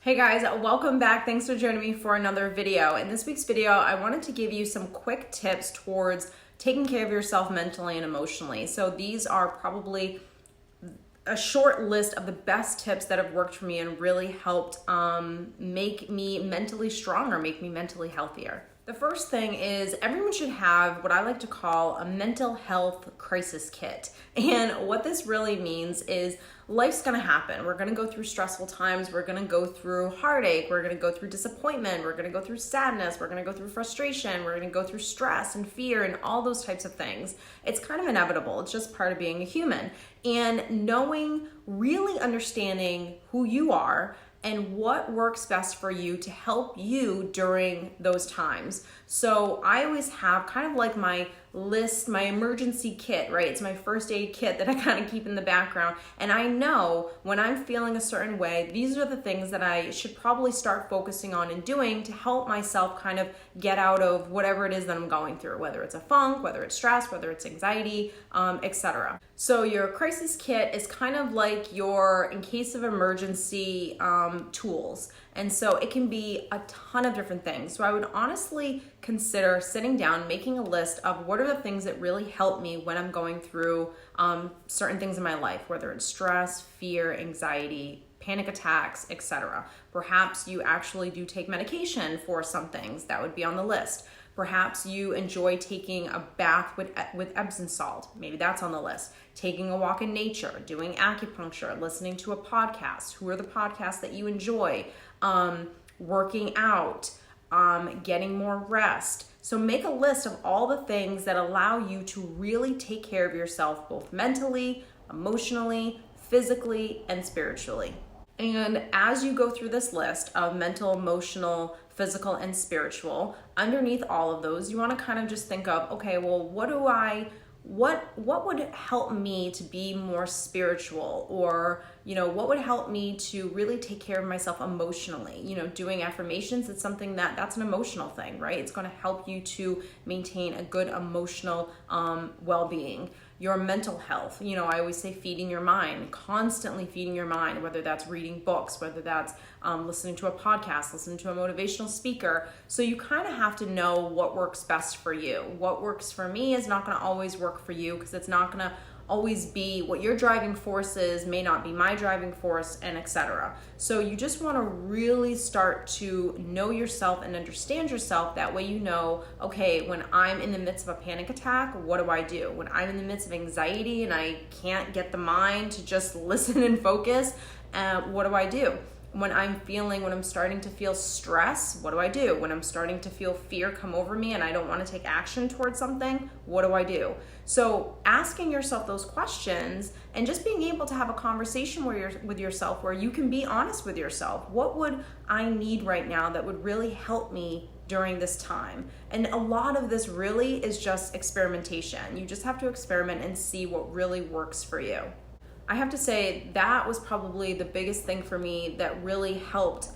Hey guys, welcome back. Thanks for joining me for another video. In this week's video, I wanted to give you some quick tips towards taking care of yourself mentally and emotionally. So these are probably a short list of the best tips that have worked for me and really helped make me mentally stronger, make me mentally healthier. The first thing is everyone should have what I like to call a mental health crisis kit. And what this really means is life's gonna happen. We're gonna go through stressful times. We're gonna go through heartache. We're gonna go through disappointment. We're gonna go through sadness. We're gonna go through frustration. We're gonna go through stress and fear and all those types of things. It's kind of inevitable. It's just part of being a human. And knowing, really understanding who you are and what works best for you to help you during those times. So I always have kind of like my list, my emergency kit, right? It's my first aid kit that I kind of keep in the background. And I know when I'm feeling a certain way, these are the things that I should probably start focusing on and doing to help myself kind of get out of whatever it is that I'm going through, whether it's a funk, whether it's stress, whether it's anxiety, etc. So your crisis kit is kind of like your, in case of emergency, tools. And so it can be a ton of different things. So I would honestly consider sitting down, making a list of what are the things that really help me when I'm going through certain things in my life, whether it's stress, fear, anxiety, panic attacks, etc. Perhaps you actually do take medication for some things. That would be on the list. Perhaps you enjoy taking a bath with Epsom salt. Maybe that's on the list. Taking a walk in nature, doing acupuncture, listening to a podcast. Who are the podcasts that you enjoy? Working out, getting more rest. So make a list of all the things that allow you to really take care of yourself, both mentally, emotionally, physically, and spiritually. And as you go through this list of mental, emotional, physical, and spiritual, underneath all of those, you want to kind of just think of, okay, well, what would help me to be more spiritual? Or, what would help me to really take care of myself emotionally? Doing affirmations, it's something that's an emotional thing, right? It's going to help you to maintain a good emotional well-being. Your mental health, I always say feeding your mind, constantly feeding your mind, whether that's reading books, whether that's listening to a podcast, listening to a motivational speaker. So you kind of have to know what works best for you. What works for me is not going to always work for you, because it's not going to always be what your driving force is, may not be my driving force, and etc. So you just want to really start to know yourself and understand yourself. That way okay, when I'm in the midst of a panic attack, what do I do? When I'm in the midst of anxiety and I can't get the mind to just listen and focus, what do I do? When I'm starting to feel stress, what do I do? When I'm starting to feel fear come over me and I don't want to take action towards something, what do I do? So asking yourself those questions and just being able to have a conversation with yourself where you can be honest with yourself. What would I need right now that would really help me during this time? And a lot of this really is just experimentation. You just have to experiment and see what really works for you. I have to say that was probably the biggest thing for me that really helped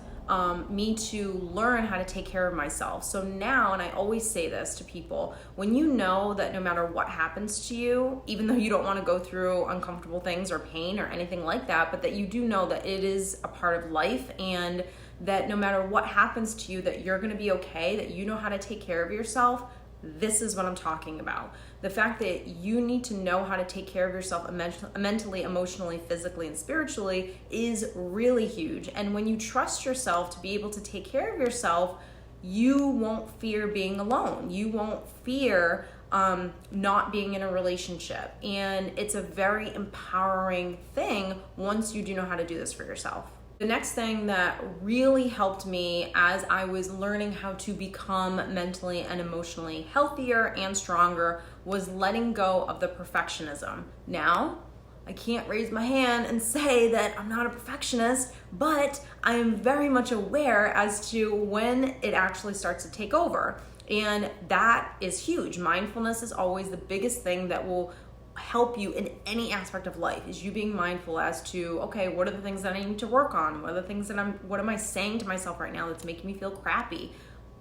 me to learn how to take care of myself. So now, and I always say this to people, when you know that no matter what happens to you, even though you don't want to go through uncomfortable things or pain or anything like that, but that you do know that it is a part of life, and that no matter what happens to you, that you're going to be okay, that you know how to take care of yourself. This is what I'm talking about. The fact that you need to know how to take care of yourself mentally, emotionally, physically, and spiritually is really huge. And when you trust yourself to be able to take care of yourself, you won't fear being alone. You won't fear not being in a relationship. And it's a very empowering thing once you do know how to do this for yourself. The next thing that really helped me as I was learning how to become mentally and emotionally healthier and stronger was letting go of the perfectionism. Now, I can't raise my hand and say that I'm not a perfectionist, but I am very much aware as to when it actually starts to take over. And that is huge. Mindfulness is always the biggest thing that will help you in any aspect of life, is you being mindful as to, okay, what are the things that I need to work on? What am I saying to myself right now that's making me feel crappy?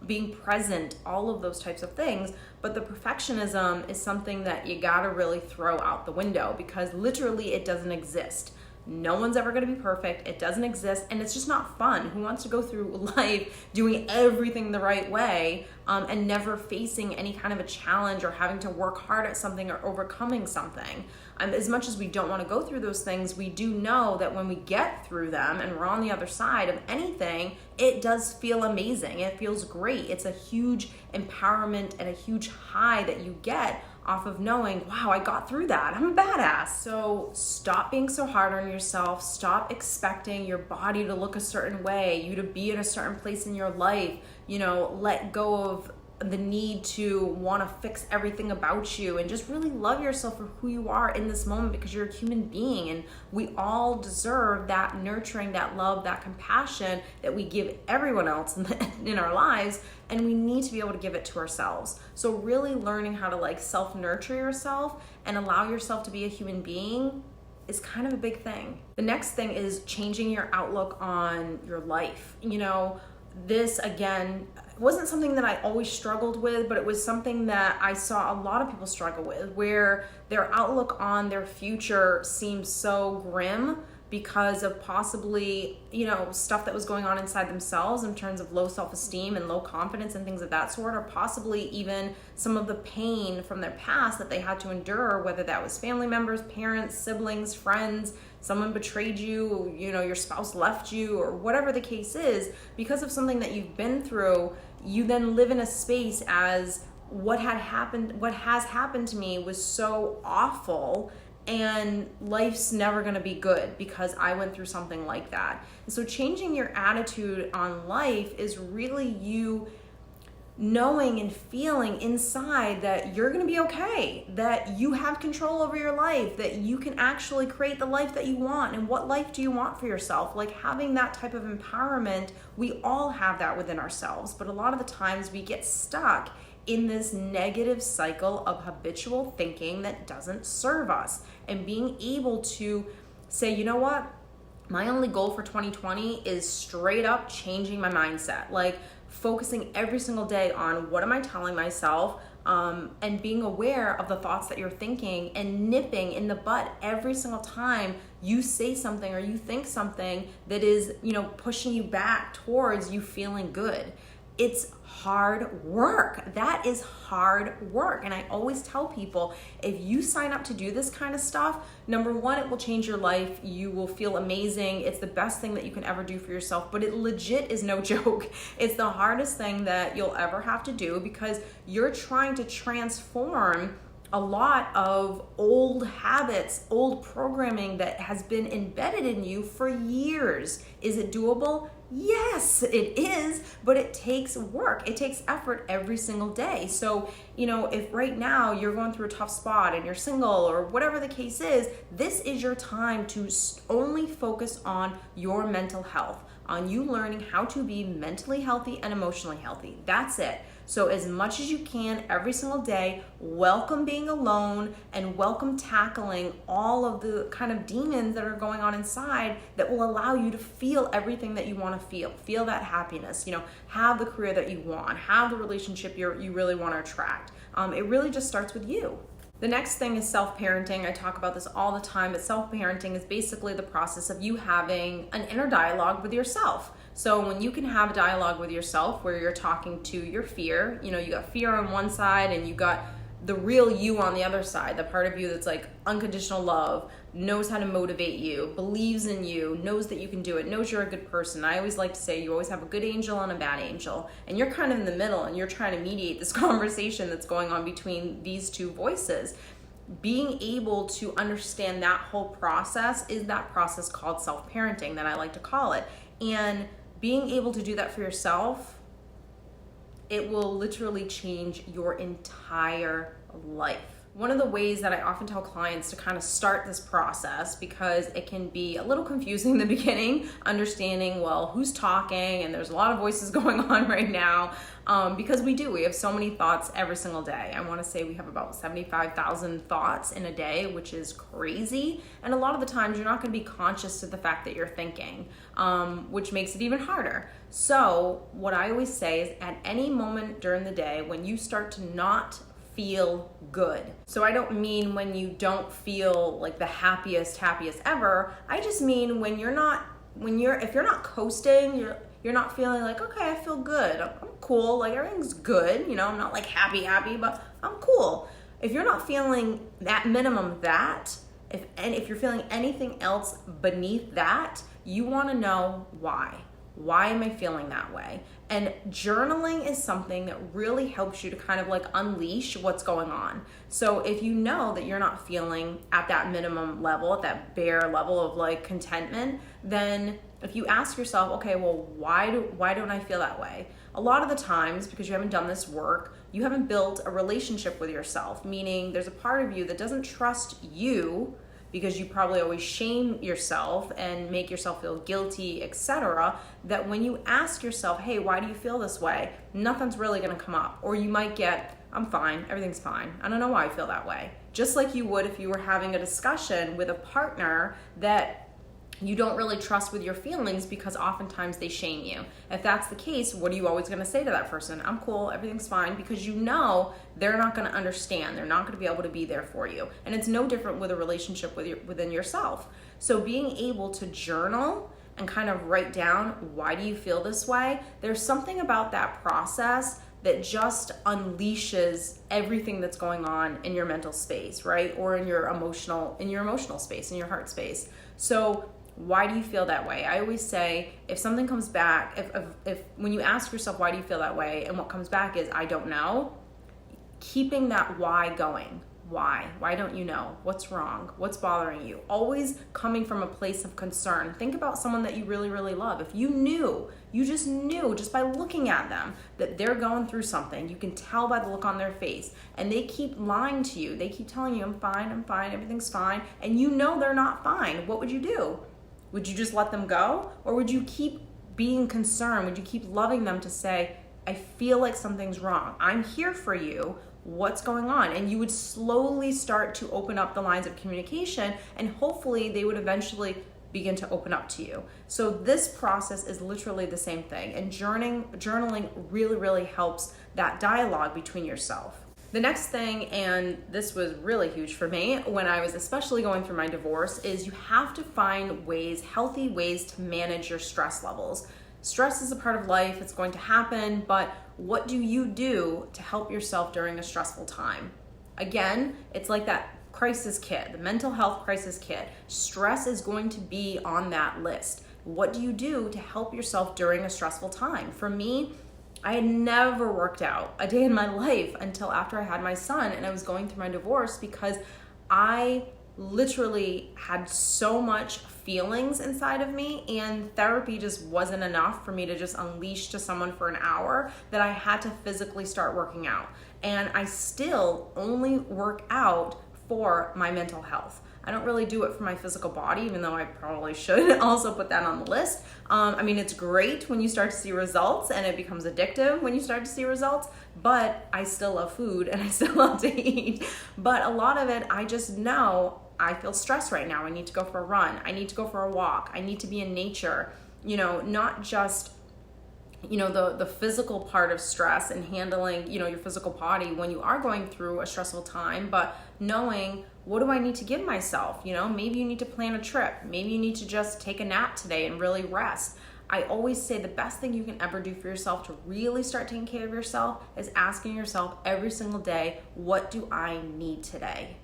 Being present, all of those types of things. But the perfectionism is something that you gotta really throw out the window, because literally it doesn't exist. No one's ever going to be perfect. It doesn't exist, and it's just not fun. Who wants to go through life doing everything the right way and never facing any kind of a challenge or having to work hard at something or overcoming something? As much as we don't want to go through those things, we do know that when we get through them and we're on the other side of anything, it does feel amazing. It feels great. It's a huge empowerment and a huge high that you get off of knowing, wow, I got through that. I'm a badass. So stop being so hard on yourself. Stop expecting your body to look a certain way, you to be in a certain place in your life. Let go of the need to want to fix everything about you, and just really love yourself for who you are in this moment, because you're a human being, and we all deserve that nurturing, that love, that compassion that we give everyone else in our lives, and we need to be able to give it to ourselves. So really learning how to self-nurture yourself and allow yourself to be a human being is kind of a big thing. The next thing is changing your outlook on your life. This again wasn't something that I always struggled with, but it was something that I saw a lot of people struggle with, where their outlook on their future seemed so grim because of possibly, stuff that was going on inside themselves in terms of low self-esteem and low confidence and things of that sort, or possibly even some of the pain from their past that they had to endure, whether that was family members, parents, siblings, friends, someone betrayed you, your spouse left you, or whatever the case is. Because of something that you've been through, you then live in a space as what has happened to me was so awful, and life's never going to be good because I went through something like that. And so changing your attitude on life is really you knowing and feeling inside that you're going to be okay, that you have control over your life, that you can actually create the life that you want. And what life do you want for yourself? Having that type of empowerment, we all have that within ourselves, but a lot of the times we get stuck in this negative cycle of habitual thinking that doesn't serve us. And being able to say, you know what? My only goal for 2020 is straight up changing my mindset. Focusing every single day on what am I telling myself, and being aware of the thoughts that you're thinking, and nipping in the butt every single time you say something or you think something that is, pushing you back towards you feeling good. It's hard work. That is hard work. And I always tell people, if you sign up to do this kind of stuff, number one, it will change your life. You will feel amazing. It's the best thing that you can ever do for yourself, but it legit is no joke. It's the hardest thing that you'll ever have to do, because you're trying to transform a lot of old habits, old programming that has been embedded in you for years. Is it doable? Yes, it is, but it takes work. It takes effort every single day. So, if right now you're going through a tough spot and you're single or whatever the case is, this is your time to only focus on your mental health, on you learning how to be mentally healthy and emotionally healthy. That's it. So as much as you can every single day, welcome being alone and welcome tackling all of the kind of demons that are going on inside that will allow you to feel everything that you want to feel that happiness, have the career that you want, have the relationship you really want to attract. It really just starts with you. The next thing is self-parenting. I talk about this all the time, but self-parenting is basically the process of you having an inner dialogue with yourself. So when you can have a dialogue with yourself where you're talking to your fear, you got fear on one side and you got the real you on the other side, the part of you that's unconditional love, knows how to motivate you, believes in you, knows that you can do it, knows you're a good person. I always like to say you always have a good angel and a bad angel, and you're kind of in the middle and you're trying to mediate this conversation that's going on between these two voices. Being able to understand that whole process is that process called self-parenting that I like to call it. And being able to do that for yourself, it will literally change your entire life. One of the ways that I often tell clients to kind of start this process, because it can be a little confusing in the beginning, understanding, who's talking, and there's a lot of voices going on right now, because we have so many thoughts every single day. I want to say we have about 75,000 thoughts in a day, which is crazy. And a lot of the times you're not going to be conscious to the fact that you're thinking, which makes it even harder. So what I always say is, at any moment during the day when you start to not feel good. So I don't mean when you don't feel like the happiest ever. I just mean when if you're not coasting, you're not feeling like, okay, I feel good. I'm cool. Like everything's good. I'm not like happy, but I'm cool. If you're not feeling that minimum if you're feeling anything else beneath that, you want to know why. Why am I feeling that way? And journaling is something that really helps you to kind of like unleash what's going on. So if you know that you're not feeling at that minimum level, at that bare level of like contentment, then if you ask yourself, okay, well, why don't I feel that way? A lot of the times, because you haven't done this work, you haven't built a relationship with yourself, meaning there's a part of you that doesn't trust you because you probably always shame yourself and make yourself feel guilty, etc., that when you ask yourself, hey, why do you feel this way? Nothing's really gonna come up. Or you might get, I'm fine, everything's fine. I don't know why I feel that way. Just like you would if you were having a discussion with a partner that you don't really trust with your feelings because oftentimes they shame you. If that's the case, what are you always gonna say to that person? I'm cool, everything's fine, because you know they're not gonna understand. They're not gonna be able to be there for you. And it's no different with a relationship within yourself. So being able to journal and kind of write down, why do you feel this way? There's something about that process that just unleashes everything that's going on in your mental space, right? Or in your emotional space, in your heart space. So why do you feel that way? I always say, if something comes back, if when you ask yourself, why do you feel that way? And what comes back is, I don't know. Keeping that why going. Why? Why don't you know? What's wrong? What's bothering you? Always coming from a place of concern. Think about someone that you really, really love. If you just knew just by looking at them that they're going through something, you can tell by the look on their face, and they keep lying to you. They keep telling you, I'm fine, everything's fine, and you know they're not fine. What would you do? Would you just let them go? Or would you keep being concerned? Would you keep loving them to say, I feel like something's wrong. I'm here for you. What's going on? And you would slowly start to open up the lines of communication, and hopefully they would eventually begin to open up to you. So this process is literally the same thing. And journaling really, really helps that dialogue between yourself. The next thing, and this was really huge for me when I was especially going through my divorce, is you have to find healthy ways to manage your stress levels. Stress is a part of life, it's going to happen, but what do you do to help yourself during a stressful time? Again, it's like that crisis kit, the mental health crisis kit. Stress is going to be on that list. What do you do to help yourself during a stressful time? For me, I had never worked out a day in my life until after I had my son and I was going through my divorce, because I literally had so much feelings inside of me, and therapy just wasn't enough for me to just unleash to someone for an hour, that I had to physically start working out. And I still only work out for my mental health. I don't really do it for my physical body, even though I probably should also put that on the list. It's great when you start to see results, and it becomes addictive when you start to see results, but I still love food and I still love to eat. But a lot of it, I just know I feel stressed right now. I need to go for a run. I need to go for a walk. I need to be in nature, not just the physical part of stress and handling, your physical body when you are going through a stressful time, but knowing, what do I need to give myself? Maybe you need to plan a trip. Maybe you need to just take a nap today and really rest. I always say the best thing you can ever do for yourself to really start taking care of yourself is asking yourself every single day, what do I need today?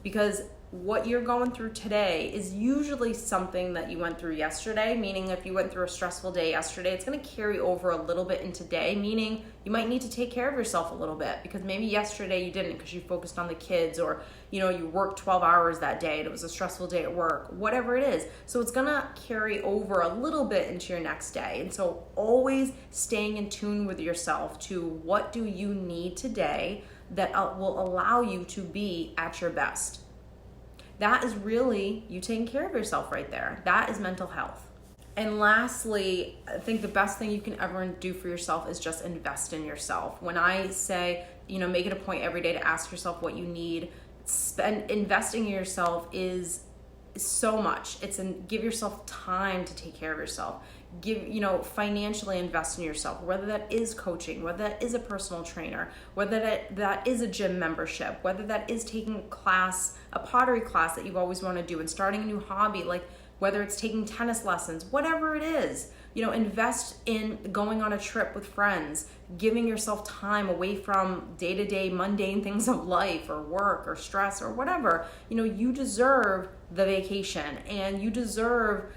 Because what you're going through today is usually something that you went through yesterday, meaning if you went through a stressful day yesterday, it's going to carry over a little bit into today, meaning you might need to take care of yourself a little bit, because maybe yesterday you didn't because you focused on the kids, or you worked 12 hours that day and it was a stressful day at work, whatever it is. So it's going to carry over a little bit into your next day. And so always staying in tune with yourself to what do you need today that will allow you to be at your best. That is really you taking care of yourself right there. That is mental health. And lastly, I think the best thing you can ever do for yourself is just invest in yourself. When I say, make it a point every day to ask yourself what you need, investing in yourself is so much. Give yourself time to take care of yourself. financially invest in yourself, whether that is coaching, whether that is a personal trainer, whether that is a gym membership, whether that is taking a pottery class that you've always wanted to do and starting a new hobby, like whether it's taking tennis lessons, whatever it is, invest in going on a trip with friends, giving yourself time away from day-to-day mundane things of life or work or stress or whatever. You deserve the vacation, and you deserve,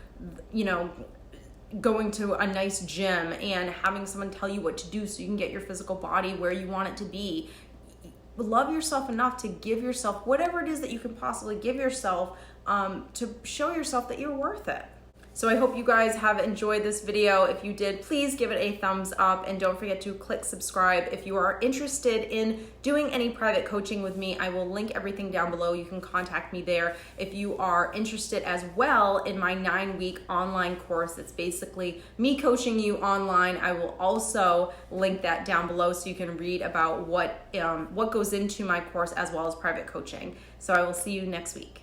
going to a nice gym and having someone tell you what to do so you can get your physical body where you want it to be. Love yourself enough to give yourself whatever it is that you can possibly give yourself, to show yourself that you're worth it. So I hope you guys have enjoyed this video. If you did, please give it a thumbs up, and don't forget to click subscribe. If you are interested in doing any private coaching with me, I will link everything down below. You can contact me there. If you are interested as well in my 9-week online course, it's basically me coaching you online. I will also link that down below so you can read about what goes into my course as well as private coaching. So I will see you next week.